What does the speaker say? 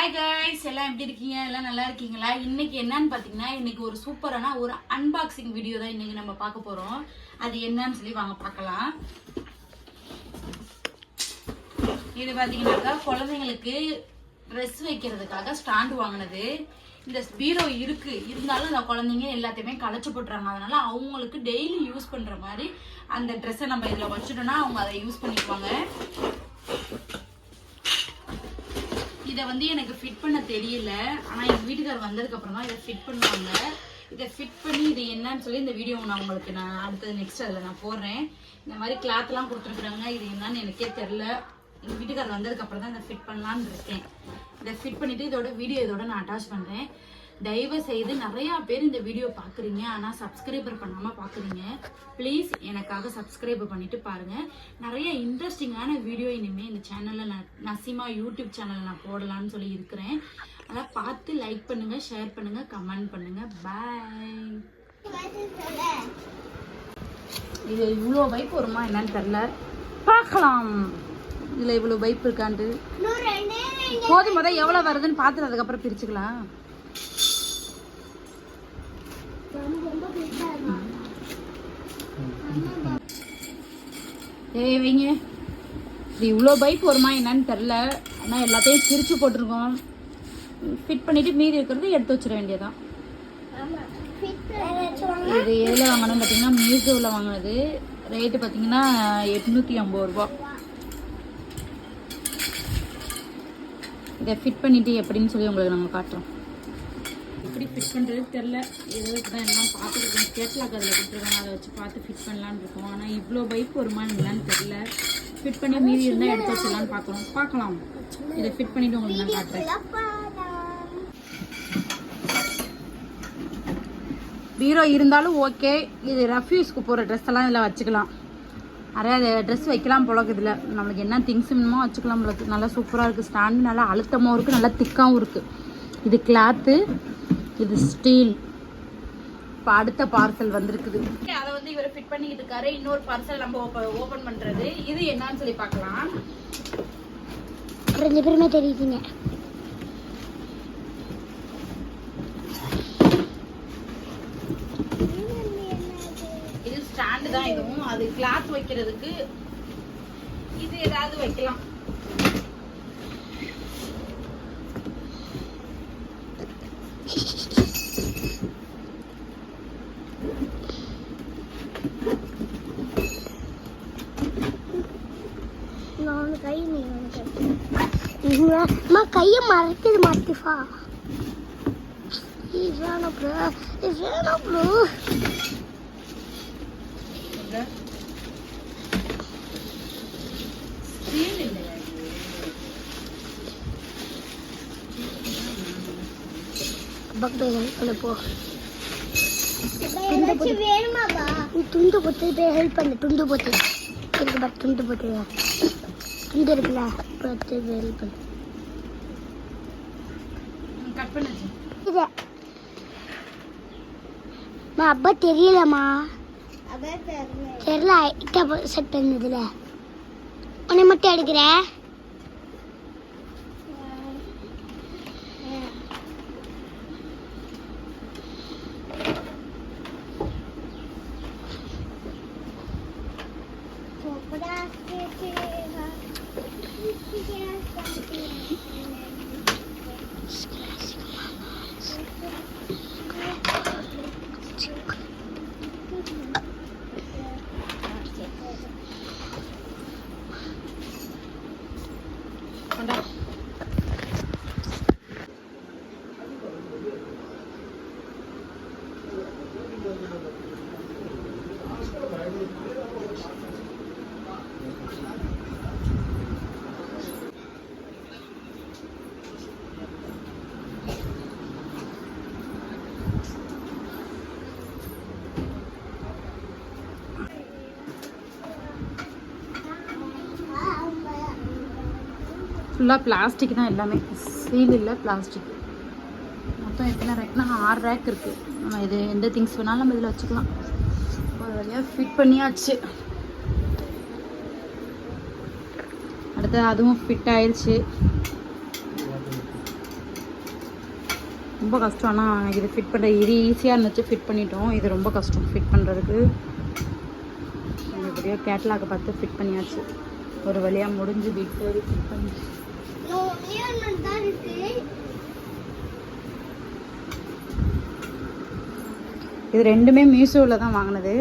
Hi guys, எல்லாம் எப்படி இருக்கீங்க? எல்லாம் நல்லா இருக்கீங்களா? இன்னைக்கு என்னன்னு பாத்தீங்கன்னா, இன்னைக்கு ஒரு சூப்பரான ஒரு அன்பாக்சிங் வீடியோ தான் இன்னைக்கு நம்ம பார்க்க போறோம். அது என்னன்னு சொல்லி வாங்க பார்க்கலாம். இது பாத்தீங்கன்னாக்கா குழந்தைங்களுக்கு ட்ரெஸ் வைக்கிறதுக்காக ஸ்டாண்ட் வாங்கினது. இந்த பீரோ இருந்தாலும் அந்த குழந்தைங்க எல்லாத்தையுமே களைச்சு போட்டுறாங்க. அதனால அவங்களுக்கு டெய்லி யூஸ் பண்ற மாதிரி அந்த ட்ரெஸ்ஸை நம்ம இதுல வச்சுட்டோம்னா அவங்க அதை யூஸ் பண்ணிக்குவாங்க. இதை வந்து எனக்கு ஃபிட் பண்ண தெரியல, ஆனால் எங்கள் வீட்டுக்கார் வந்ததுக்கு அப்புறம் தான் இதை ஃபிட் பண்ணுவாங்க. இதை ஃபிட் பண்ணி இது என்னன்னு சொல்லி இந்த வீடியோ நான் அடுத்தது நெக்ஸ்ட் அதில் நான் போடுறேன். இந்த மாதிரி கிளாத்லாம் கொடுத்துருக்குறாங்க. இது என்னன்னு எனக்கே தெரில. எங்கள் வீட்டுக்கார் வந்ததுக்கு அப்புறம் தான் இதை ஃபிட் பண்ணலான்னு இருக்கேன். இதை ஃபிட் பண்ணிவிட்டு இதோட வீடியோ நான் அட்டாச் பண்ணுறேன். தயவு செய்து நிறையா பேர் இந்த வீடியோ பார்க்குறீங்க, ஆனால் சப்ஸ்கிரைபர் பண்ணாமல் பார்க்குறீங்க. ப்ளீஸ் எனக்காக சப்ஸ்கிரைபர் பண்ணிவிட்டு பாருங்கள். நிறைய இன்ட்ரெஸ்டிங்கான வீடியோ இனிமேல் இந்த சேனலில் நசீமா யூடியூப் சேனலில் நான் போடலான்னு சொல்லி இருக்கிறேன். அதெல்லாம் பார்த்து லைக் பண்ணுங்கள், ஷேர் பண்ணுங்கள், கமெண்ட் பண்ணுங்கள். பாய். இது இவ்வளோ பைப் வருமா என்னன்னு தெரில, பார்க்கலாம். இதில் இவ்வளோ பைப் இருக்கான்ட்டு போதும். முதல் எவ்வளோ வருதுன்னு பார்த்துட்டு அதுக்கப்புறம் பிரிச்சுக்கலாம். வைங்க. இது இவ்வளோ பைப் வருமா என்னன்னு தெரில, ஆனால் எல்லாத்தையும் பிரித்து போட்டிருக்கோம். ஃபிட் பண்ணிவிட்டு மீதி இருக்கிறது எடுத்து வச்சிட வேண்டியதான். இது எதில் வாங்கணும்னு பார்த்தீங்கன்னா மீஷோவில் வாங்கினது. ரேட்டு பார்த்தீங்கன்னா 850 ரூபா. இதை ஃபிட் பண்ணிவிட்டு எப்படின்னு சொல்லி உங்களுக்கு நாங்கள் காட்டுறோம். எப்படி ஃபிட் பண்ணுறது தெரில. ஏதோ தான் எல்லாம் பார்த்துருக்கோம். கேட்லாக் அதில் கொடுத்துருக்காங்க, அதை வச்சு பார்த்து ஃபிட் பண்ணலான்னு இருக்கோம். ஆனால் இவ்வளோ பைப் வருமா என்னன்னு தெரில. ஃபிட் பண்ணி மீதி இருந்தால் எடுத்து வச்சிடலான்னு பார்க்கலாம். இதை ஃபிட் பண்ணிவிட்டு உங்களுக்கு நான் காட்டுறேன். பீரோ இருந்தாலும் ஓகே. இது ரஃப்யூஸ்க்கு போகிற ட்ரெஸ் எல்லாம் இதில் வச்சுக்கலாம். நிறையா ட்ரெஸ் வைக்கலாம் போல. இதில் நம்மளுக்கு என்ன திங்ஸ் வேணுமோ வச்சுக்கலாம் போல. நல்லா சூப்பராக இருக்குது. ஸ்டாண்டு நல்லா அழுத்தமாகவும் இருக்குது, நல்லா திக்காகவும் இருக்குது. இது கிளாத்து, இது ஸ்டீல். இப்போ அடுத்த பார்சல் வந்திருக்குது. அதை வந்து இவர் ஃபிட் பண்ணிக்கிட்டு இருக்காரு. இன்னொரு பார்சல் நம்ம ஓப்பன் பண்ணுறது. இது என்னன்னு சொல்லி பார்க்கலாம். 2 பேருமே தெரியுதுங்க. இது ஸ்டாண்டு தான். இதுவும் அது கிளாத் வைக்கிறதுக்கு. இது ஏதாவது வைக்கலாம். கையை மறைக்குது மாத்திஃபா. துண்டு போட்டு ஹெல்ப் பண்ணு. துண்டு போட்டு இருக்கு, துண்டு போட்டு துண்டு இருக்குல்ல, போட்டு ஹெல்ப் பண்ணு. அப்பா தெரியலம்மா, தெரியல. செட் பண்ணதுல உன்னை மட்டும் எடுக்கிற. ஃபுல்லாக பிளாஸ்டிக் தான் எல்லாமே. சீல் இல்லை, பிளாஸ்டிக். மொத்தம் எத்தனை ரேக்னா 6 ரேக் இருக்குது. நம்ம இது எந்த திங்ஸ் வேணாலும் நம்ம இதில் வச்சுக்கலாம். ஒரு வழியாக ஃபிட் பண்ணியாச்சு. அடுத்து அதுவும் ஃபிட் ஆயிடுச்சு. ரொம்ப கஷ்டம். ஆனால் இது ஃபிட் பண்ண இது ஈஸியாக இருந்துச்சு, ஃபிட் பண்ணிட்டோம். இது ரொம்ப கஷ்டம் ஃபிட் பண்ணுறதுக்கு. எப்படியோ கேட்லாக பார்த்து ஃபிட் பண்ணியாச்சு. ஒரு வழியாக முடிஞ்சு வீட்டு ஃபிட் பண்ணி இது ரெண்டுமே மீஷோவில் தான் வாங்கினது.